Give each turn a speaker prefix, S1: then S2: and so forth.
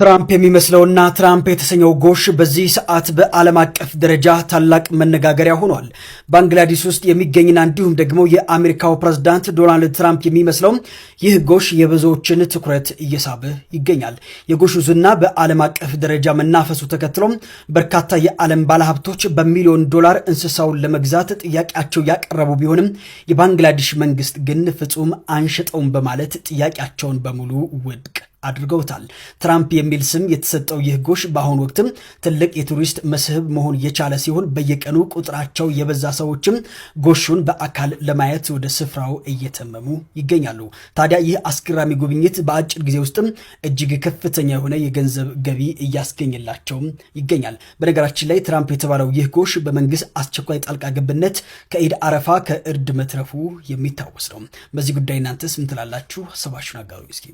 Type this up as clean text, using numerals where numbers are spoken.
S1: ትራምፕ የሚመስለውና ትራምፕ የተሰኘው ጎሽ በዚህ ሰዓት በዓለም አቀፍ ደረጃ ታላቅ መነጋገሪያ ሆኗል። ባንግላዴሽ ውስጥ የሚገኝና እንዲሁም ደግሞ የአሜሪካው ፕሬዝዳንት ዶናልድ ትራምፕ የሚመስለው ይህ ጎሽ የብዙዎችን ትኩረት እየሳበ ይገኛል። የጎሹ ዝና በዓለም አቀፍ ደረጃ መናፈሱ ተከትሎ በርካታ የዓለም ባለሀብቶች በሚሊዮን ዶላር እንስሳውን ለመግዛት ጥያቄያቸው ያቀረቡ ቢሆንም የባንግላዴሽ መንግስት ግን ፍጹም አንሸጠውም በማለት ጥያቄያቸውን በሙሉ ውድቅ አድርገውታል። ትራምፕ የሚል ስም የተሰጠው ይህ ጎሽ በአሁኑ ወቅትም ትልቅ የቱሪስት መስህብ መሆን የቻለ ሲሆን በየቀኑ ቁጥራቸው የበዛ ሰዎችም ጎሹን በአካል ለማየት ወደ ስፍራው እየተመሙ ይገኛሉ። ታዲያ ይህ አስገራሚ ጉብኝት በአጭር ጊዜ ውስጥም እጅግ ከፍተኛ የሆነ የገንዘብ ገቢ እያስገኘላቸው ይገኛል። በነገራችን ላይ ትራምፕ የተባለው ይህ ጎሽ በመንግስት አስቸኳይ ጣልቃ ገብነት ከኢድ አረፋ ከእርድ መትረፉ የሚታወስ ነው። በዚህ ጉዳይ እናንተስ ምን ትላላችሁ? ሀሳባችሁን አጋሩ እስኪ።